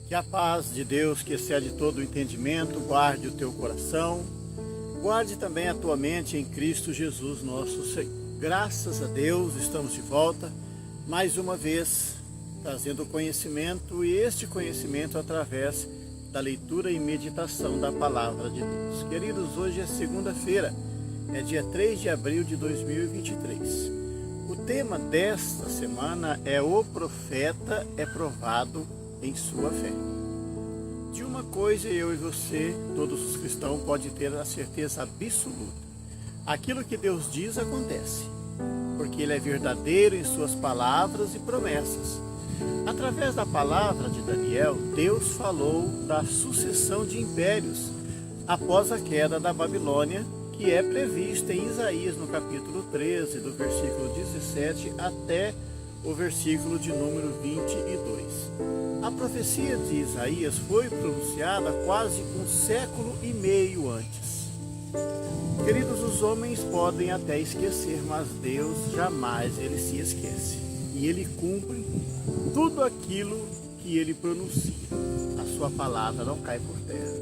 Que a paz de Deus, que excede todo o entendimento, guarde o teu coração, guarde também a tua mente em Cristo Jesus, nosso Senhor. Graças a Deus, estamos de volta, mais uma vez, trazendo conhecimento, e este conhecimento através da leitura e meditação da Palavra de Deus. Queridos, hoje é segunda-feira, é dia 3 de abril de 2023. O tema desta semana é: o profeta é provado em sua fé. De uma coisa eu e você, todos os cristãos, podem ter a certeza absoluta: aquilo que Deus diz acontece, porque Ele é verdadeiro em suas palavras e promessas. Através da palavra de Daniel, Deus falou da sucessão de impérios após a queda da Babilônia, que é prevista em Isaías no capítulo 13, do versículo 17 até o versículo de número 22. A profecia de Isaías foi pronunciada quase um século e meio antes. Queridos, os homens podem até esquecer, mas Deus jamais ele se esquece. E Ele cumpre tudo aquilo que Ele pronuncia. A sua palavra não cai por terra.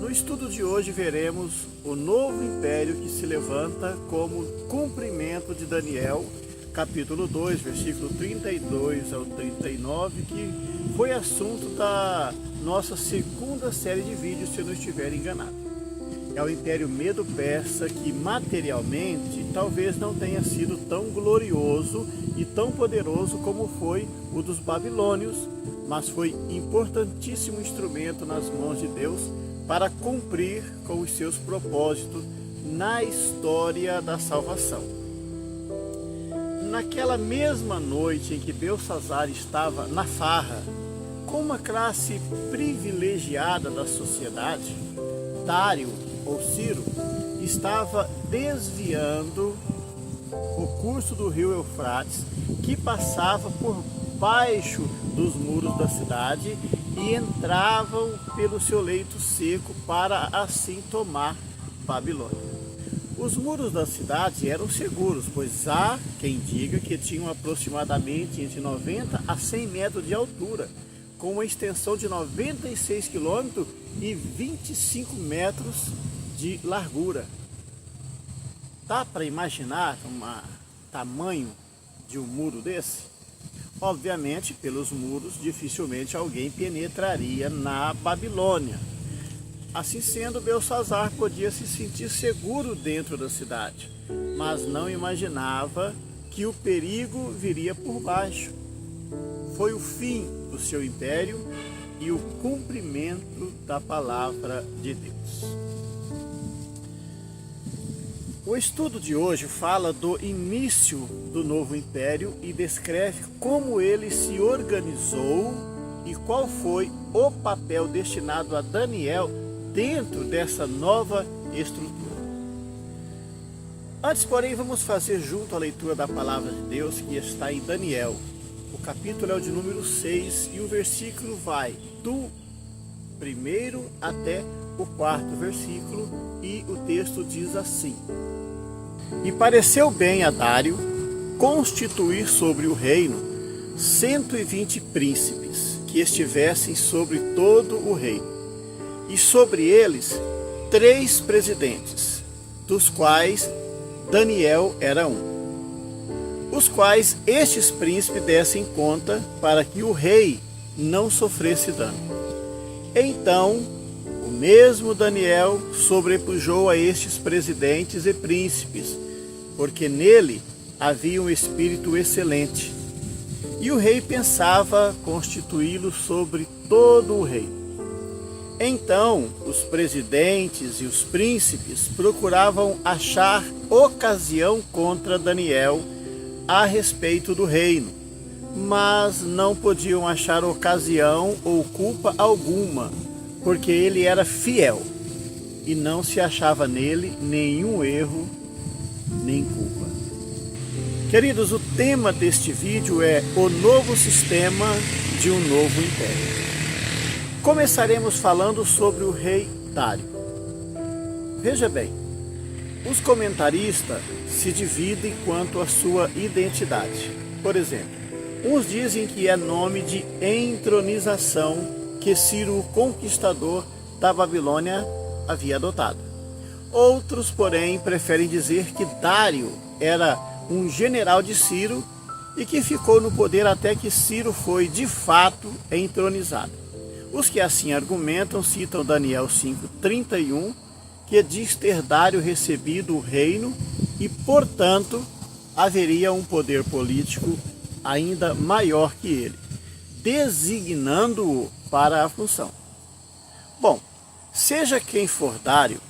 No estudo de hoje veremos o novo império que se levanta como cumprimento de Daniel, capítulo 2, versículo 32 ao 39, que foi assunto da nossa segunda série de vídeos, se eu não estiver enganado. É o Império Medo-Persa, que materialmente talvez não tenha sido tão glorioso e tão poderoso como foi o dos babilônios, mas foi importantíssimo instrumento nas mãos de Deus para cumprir com os seus propósitos na história da salvação. Naquela mesma noite em que Belsazar estava na farra com uma classe privilegiada da sociedade, Dário, ou Ciro, estava desviando o curso do rio Eufrates, que passava por baixo dos muros da cidade e entravam pelo seu leito seco para assim tomar Babilônia. Os muros da cidade eram seguros, pois há quem diga que tinham aproximadamente entre 90 a 100 metros de altura, com uma extensão de 96 quilômetros e 25 metros de largura. Dá para imaginar o tamanho de um muro desse? Obviamente, pelos muros, dificilmente alguém penetraria na Babilônia. Assim sendo, Belsazar podia se sentir seguro dentro da cidade, mas não imaginava que o perigo viria por baixo. Foi o fim do seu império e o cumprimento da palavra de Deus. O estudo de hoje fala do início do novo império e descreve como ele se organizou e qual foi o papel destinado a Daniel dentro dessa nova estrutura. Antes, porém, vamos fazer junto a leitura da palavra de Deus que está em Daniel. O capítulo é o de número 6 e o versículo vai do 1º até o 4º versículo, e o texto diz assim: E pareceu bem a Dário constituir sobre o reino 120 príncipes, que estivessem sobre todo o reino, e sobre eles 3 presidentes, dos quais Daniel era um, os quais estes príncipes dessem conta para que o rei não sofresse dano. Então, o mesmo Daniel sobrepujou a estes presidentes e príncipes, porque nele havia um espírito excelente. E o rei pensava constituí-lo sobre todo o reino. Então, os presidentes e os príncipes procuravam achar ocasião contra Daniel a respeito do reino, mas não podiam achar ocasião ou culpa alguma, porque ele era fiel e não se achava nele nenhum erro nem culpa. Queridos, o tema deste vídeo é o novo sistema de um novo império. Começaremos falando sobre o rei Dário. Veja bem, os comentaristas se dividem quanto à sua identidade. Por exemplo, uns dizem que é nome de entronização que Ciro, o conquistador da Babilônia, havia adotado. Outros, porém, preferem dizer que Dário era um general de Ciro e que ficou no poder até que Ciro foi, de fato, entronizado. Os que assim argumentam citam Daniel 5:31, que diz ter Dário recebido o reino e, portanto, haveria um poder político ainda maior que ele, designando-o para a função. Bom, seja quem for Dário,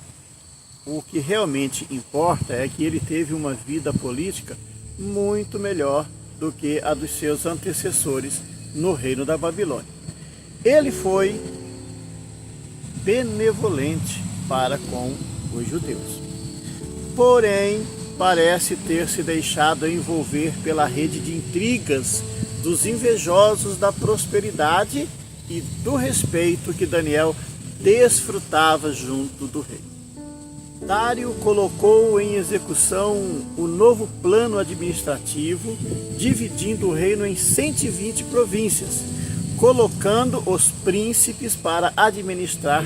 o que realmente importa é que ele teve uma vida política muito melhor do que a dos seus antecessores no reino da Babilônia. Ele foi benevolente para com os judeus. Porém, parece ter se deixado envolver pela rede de intrigas dos invejosos da prosperidade e do respeito que Daniel desfrutava junto do rei. Dário colocou em execução o novo plano administrativo, dividindo o reino em 120 províncias, colocando os príncipes para administrar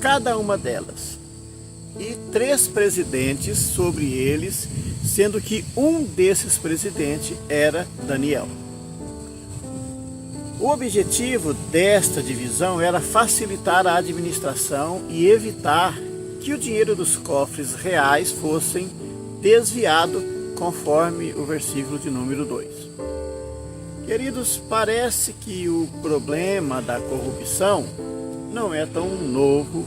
cada uma delas, e 3 presidentes sobre eles, sendo que um desses presidentes era Daniel. O objetivo desta divisão era facilitar a administração e evitar que o dinheiro dos cofres reais fossem desviado, conforme o versículo de número 2. Queridos, parece que o problema da corrupção não é tão novo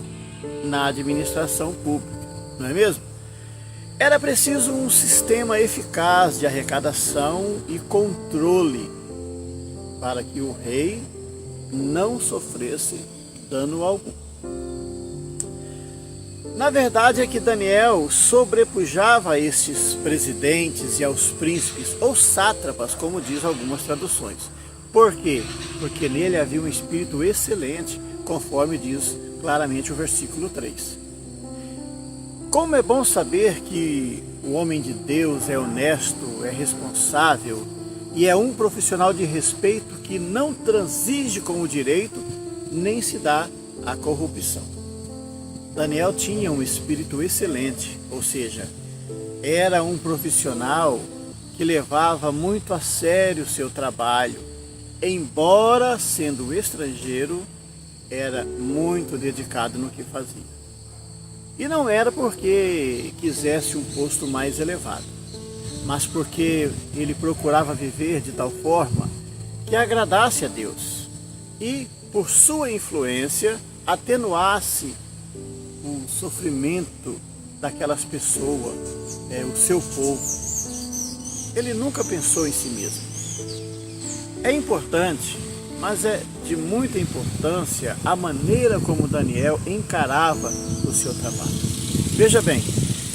na administração pública, não é mesmo? Era preciso um sistema eficaz de arrecadação e controle para que o rei não sofresse dano algum. Na verdade é que Daniel sobrepujava a estes presidentes e aos príncipes, ou sátrapas, como diz algumas traduções. Por quê? Porque nele havia um espírito excelente, conforme diz claramente o versículo 3. Como é bom saber que o homem de Deus é honesto, é responsável e é um profissional de respeito que não transige com o direito, nem se dá à corrupção. Daniel tinha um espírito excelente, ou seja, era um profissional que levava muito a sério o seu trabalho, embora sendo estrangeiro, era muito dedicado no que fazia. E não era porque quisesse um posto mais elevado, mas porque ele procurava viver de tal forma que agradasse a Deus e, por sua influência, atenuasse o sofrimento daquelas pessoas, o seu povo. Ele nunca pensou em si mesmo. É importante, mas é de muita importância a maneira como Daniel encarava o seu trabalho. Veja bem,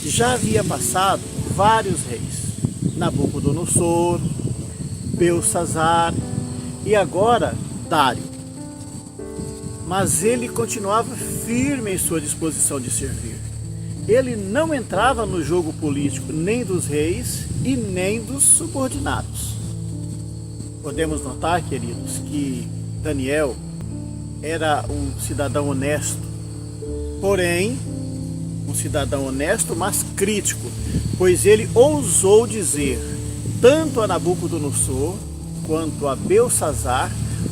já havia passado vários reis, Nabucodonosor, Belsazar e agora Dário. Mas ele continuava firme em sua disposição de servir. Ele não entrava no jogo político nem dos reis e nem dos subordinados. Podemos notar, queridos, que Daniel era um cidadão honesto, porém, um cidadão honesto, mas crítico, pois ele ousou dizer, tanto a Nabucodonosor quanto a Belsazar,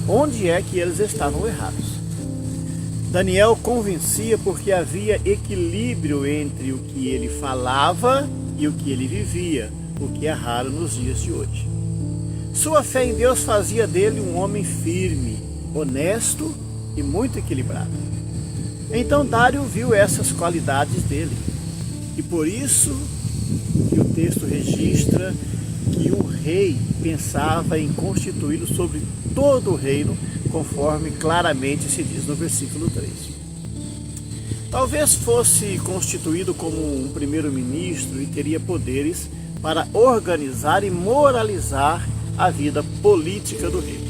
onde é que eles estavam errados. Daniel convencia porque havia equilíbrio entre o que ele falava e o que ele vivia, o que é raro nos dias de hoje. Sua fé em Deus fazia dele um homem firme, honesto e muito equilibrado. Então Dário viu essas qualidades dele, e por isso que o texto registra que o rei pensava em constituí-lo sobre todo o reino, conforme claramente se diz no versículo 3. Talvez fosse constituído como um primeiro-ministro e teria poderes para organizar e moralizar a vida política do reino.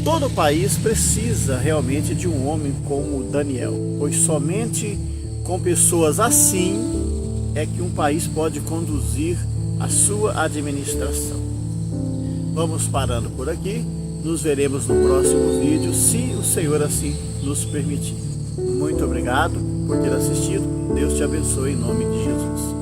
Todo país precisa realmente de um homem como Daniel, pois somente com pessoas assim é que um país pode conduzir a sua administração. Vamos parando por aqui Nos veremos no próximo vídeo, se o Senhor assim nos permitir. Muito obrigado por ter assistido. Deus te abençoe em nome de Jesus.